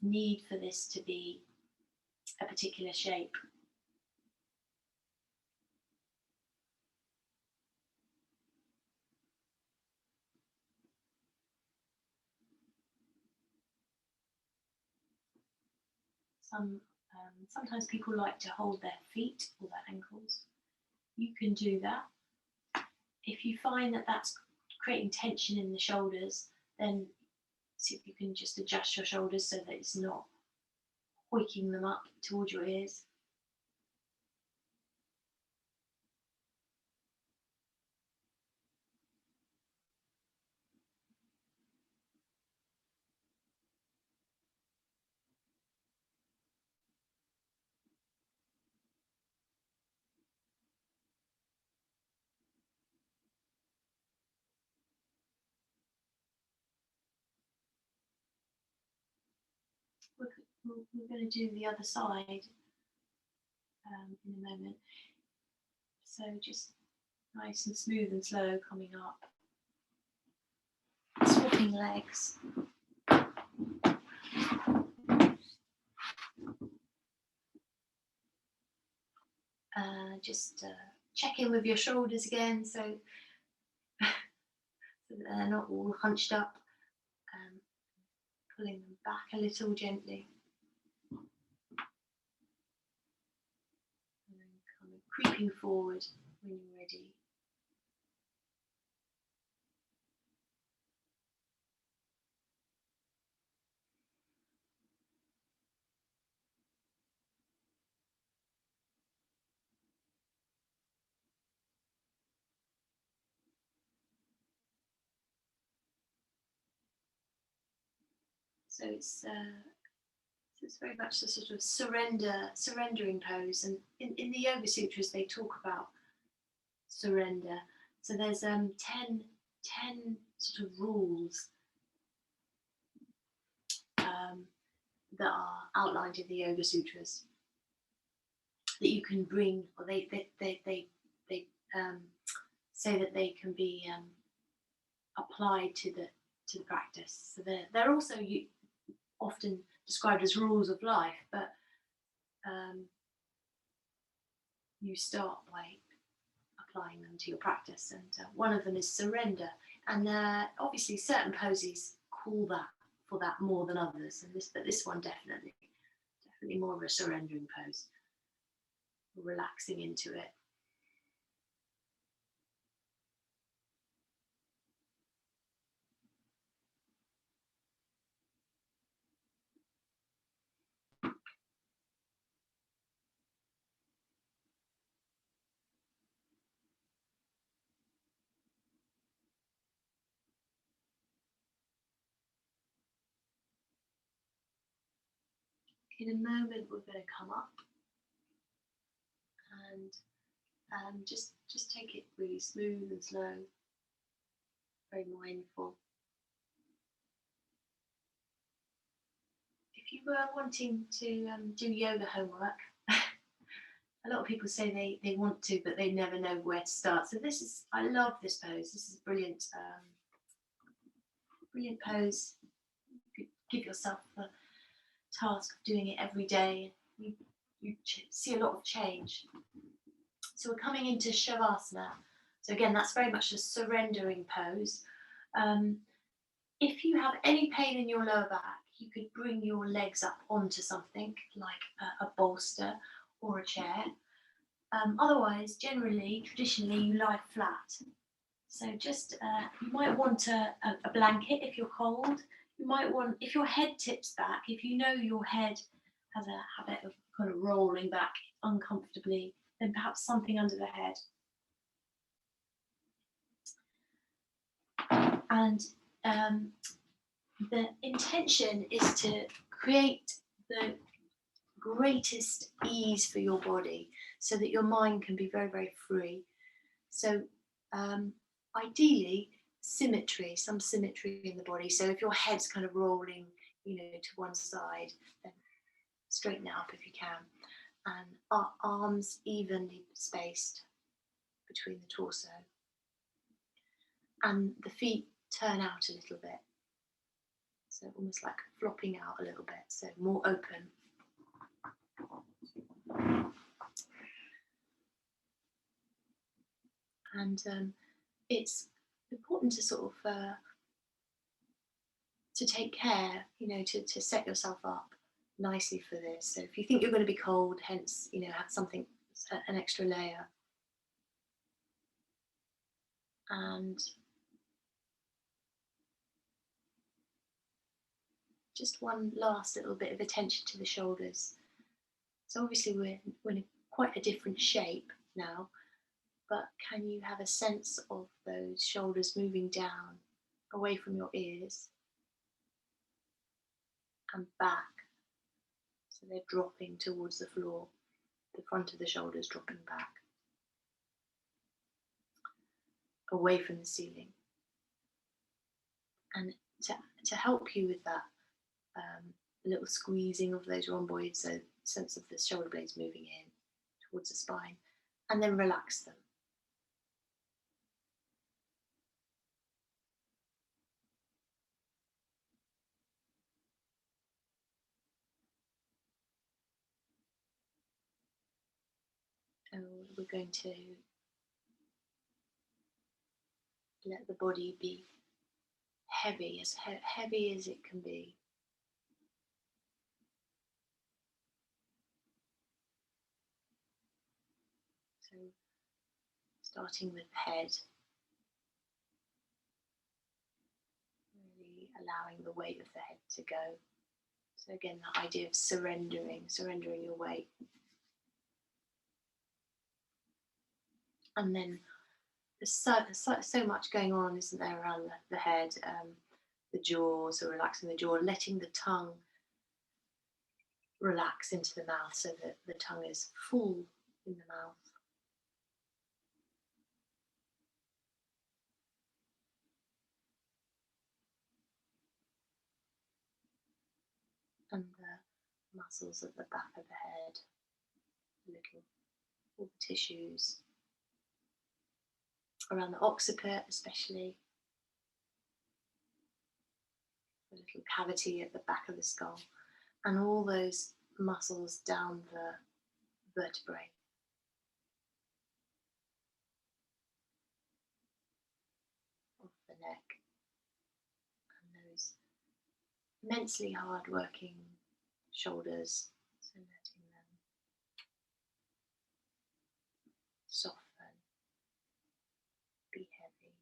need for this to be a particular shape. Sometimes people like to hold their feet or their ankles. You can do that. If you find that that's creating tension in the shoulders, then see if you can just adjust your shoulders so that it's not hoiking them up towards your ears. We're going to do the other side in a moment. So just nice and smooth and slow coming up. Swapping legs. Just check in with your shoulders again, so they're not all hunched up. Pulling them back a little gently. And then kind of creeping forward when you're ready. So it's very much the sort of surrendering pose. And in the Yoga Sutras, they talk about surrender. So there's 10 sort of rules that are outlined in the Yoga Sutras that you can bring, or they say that they can be applied to the practice. So they're also often described as rules of life, but you start by applying them to your practice. And one of them is surrender. And obviously certain poses call for that more than others. But this one definitely more of a surrendering pose. Relaxing into it. In a moment, we're going to come up and just take it really smooth and slow, very mindful. If you were wanting to do yoga homework, a lot of people say they want to, but they never know where to start. So I love this pose. This is a brilliant pose. You could give yourself the task of doing it every day. You see a lot of change. So we're coming into Shavasana. So again, that's very much a surrendering pose. If you have any pain in your lower back, you could bring your legs up onto something like a bolster or a chair. Otherwise, traditionally, you lie flat. So just, you might want a blanket if you're cold. You might want, if your head tips back, if you know your head has a habit of kind of rolling back uncomfortably, then perhaps something under the head. And the intention is to create the greatest ease for your body so that your mind can be very, very free. So ideally, some symmetry in the body. So if your head's kind of rolling, to one side, then straighten it up if you can. And our arms evenly spaced between the torso. And the feet turn out a little bit. So almost like flopping out a little bit, so more open. And it's important to sort of to take care, to set yourself up nicely for this. So if you think you're going to be cold, hence, have something, an extra layer. And just one last little bit of attention to the shoulders. So obviously we're in quite a different shape now, but can you have a sense of those shoulders moving down away from your ears and back? So they're dropping towards the floor, the front of the shoulders dropping back, away from the ceiling. And to help you with that, a little squeezing of those rhomboids, so sense of the shoulder blades moving in towards the spine, and then relax them. And we're going to let the body be heavy, as heavy as it can be. So starting with the head, really allowing the weight of the head to go. So again, the idea of surrendering your weight. And then there's so much going on, isn't there, around the head, the jaw, so relaxing the jaw, letting the tongue relax into the mouth so that the tongue is full in the mouth. And the muscles at the back of the head, all the tissues around the occiput, especially the little cavity at the back of the skull, and all those muscles down the vertebrae. Of the neck, and those immensely hard-working shoulders, so letting them soften, be heavy,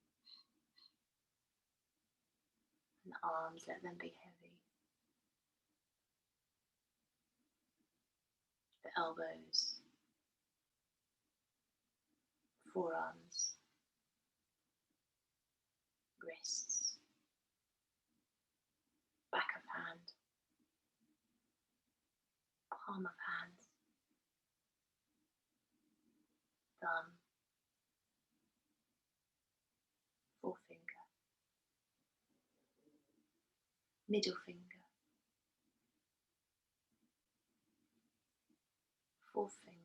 and the arms, let them be heavy, the elbows, forearms, wrists, back of hand, palm of hand, thumb, forefinger, middle finger, forefinger,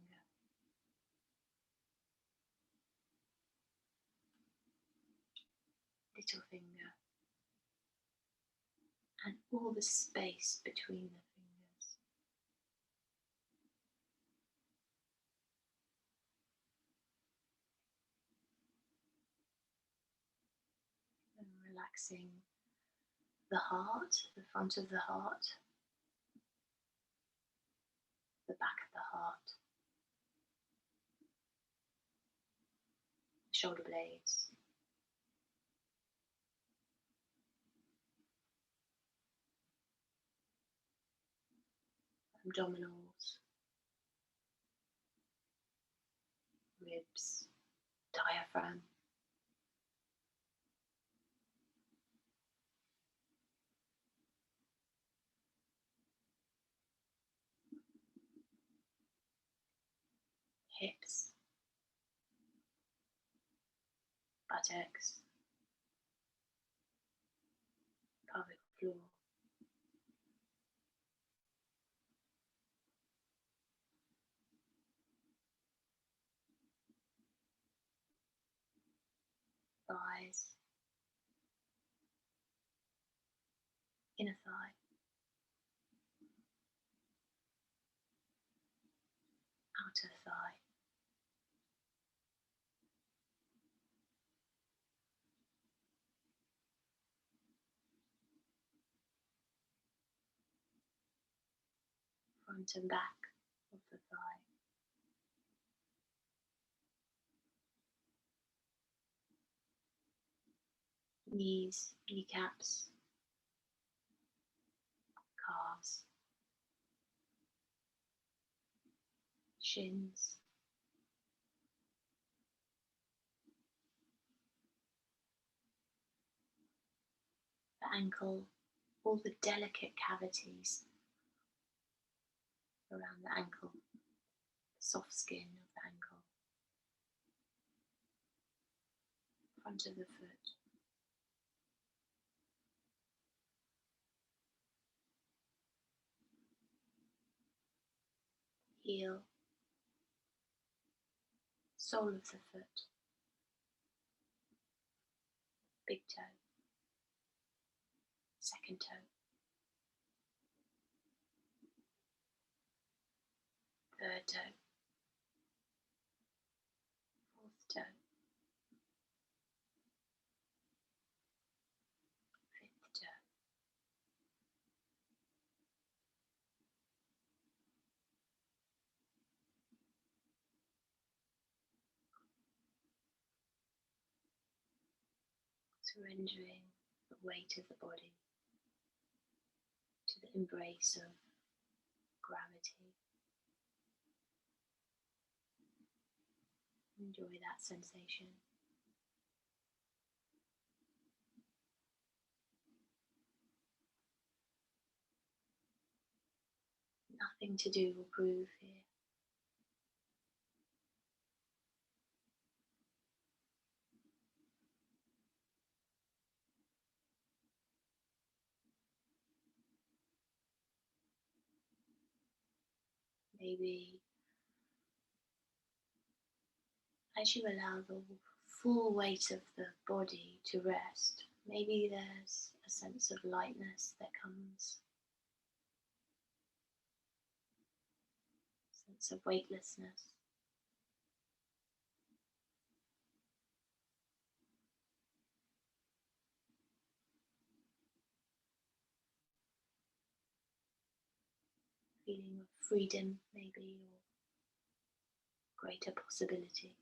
little finger, and all the space between the fingers. And relaxing the heart, the front of the heart, the back of the heart, the shoulder blades, abdominals, ribs, diaphragm. Hips, buttocks, pelvic floor. Thighs, inner thigh, outer thigh, front and back of the thigh, knees, kneecaps, calves, shins, the ankle, all the delicate cavities around the ankle, the soft skin of the ankle, front of the foot, heel, sole of the foot, big toe, second toe, third toe, fourth toe, fifth toe, surrendering the weight of the body to the embrace of gravity. Enjoy that sensation. Nothing to do or prove here. Maybe as you allow the full weight of the body to rest, maybe there's a sense of lightness that comes, a sense of weightlessness. Feeling of freedom, maybe, or greater possibility.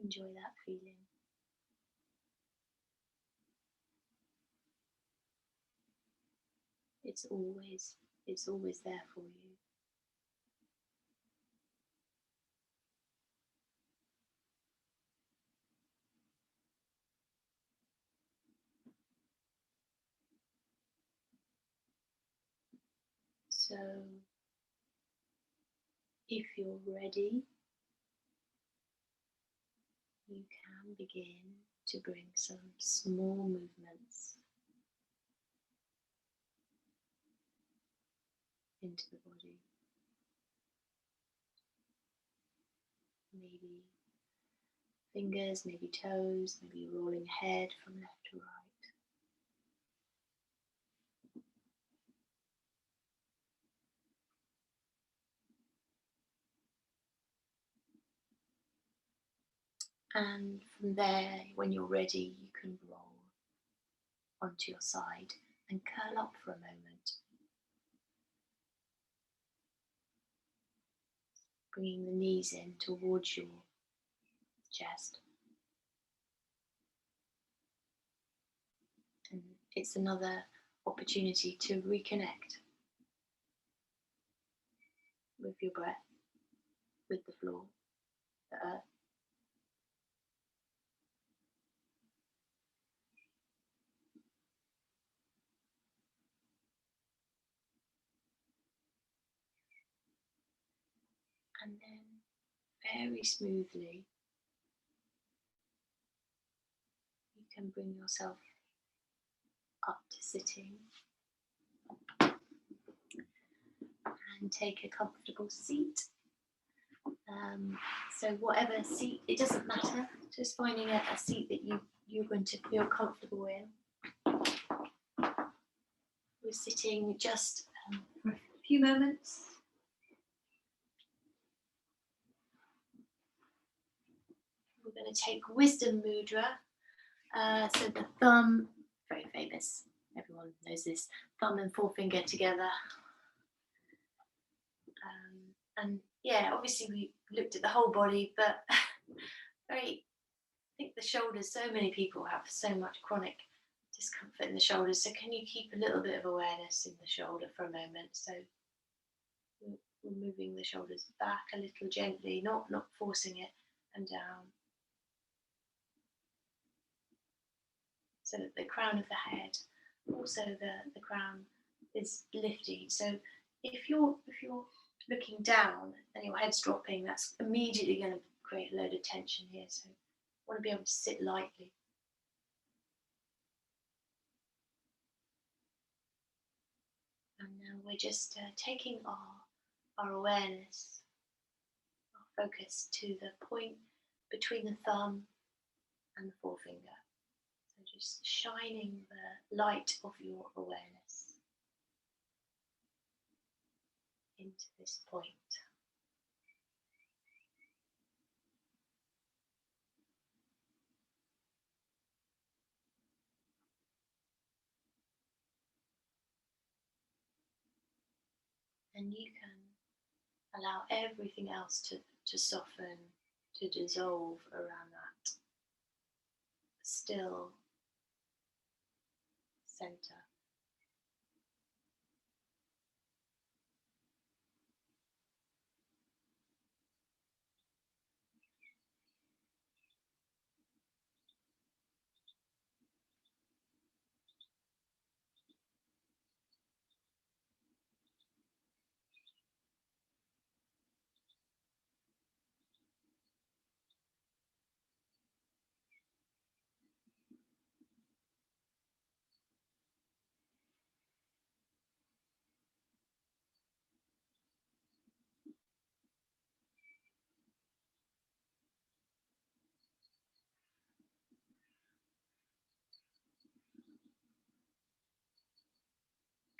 Enjoy that feeling. It's always there for you. So, if you're ready, you can begin to bring some small movements into the body. Maybe fingers, maybe toes, maybe rolling head from left to right. And from there, when you're ready, you can roll onto your side and curl up for a moment. bringing the knees in towards your chest. And it's another opportunity to reconnect with your breath, with the floor, the earth. And then very smoothly, you can bring yourself up to sitting and take a comfortable seat. So whatever seat, it doesn't matter, just finding a seat that you're going to feel comfortable in. We're sitting just for a few moments. We're going to take Wisdom Mudra. So the thumb, very famous, everyone knows this, thumb and forefinger together. And yeah, obviously we looked at the whole body, but I think the shoulders, so many people have so much chronic discomfort in the shoulders. So can you keep a little bit of awareness in the shoulder for a moment? So we're moving the shoulders back a little gently, not forcing it, and down. So that the crown of the head, also the crown is lifted. So if you're looking down and your head's dropping, that's immediately going to create a load of tension here. So you want to be able to sit lightly. And now we're just taking our awareness, our focus to the point between the thumb and the forefinger. So just shining the light of your awareness into this point. And you can allow everything else to soften, to dissolve around that still center.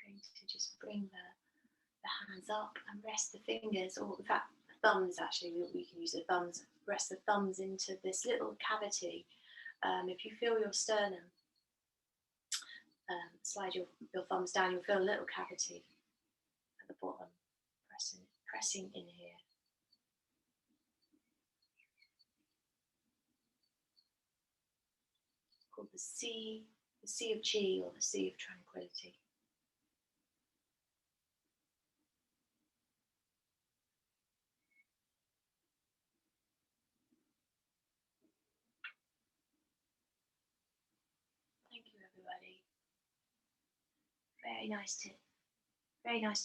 Going to just bring the hands up and rest the fingers, or in fact the thumbs, actually we can use the thumbs, rest the thumbs into this little cavity. If you feel your sternum, slide your thumbs down, you'll feel a little cavity at the bottom, pressing in here. It's called the sea of chi, or the sea of tranquility. Thank you, everybody. Very nice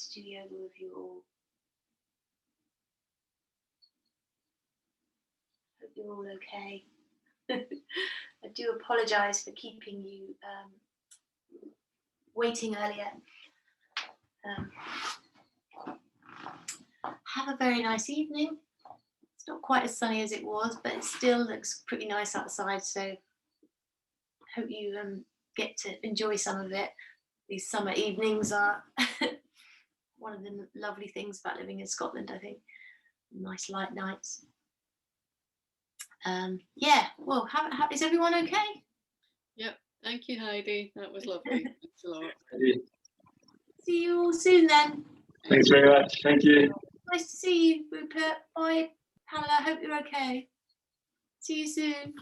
to do yoga with you all. Hope you're all okay. I do apologise for keeping you waiting earlier. Have a very nice evening. It's not quite as sunny as it was, but it still looks pretty nice outside, so hope you get to enjoy some of it. These summer evenings are one of the lovely things about living in Scotland, I think. Nice light nights. Yeah, well, is everyone okay? Yep, thank you, Heidi. That was lovely. Thanks a lot. See you all soon then. Thanks very much. Thank you. Nice to see you, Rupert. Bye, Pamela. Hope you're okay. See you soon.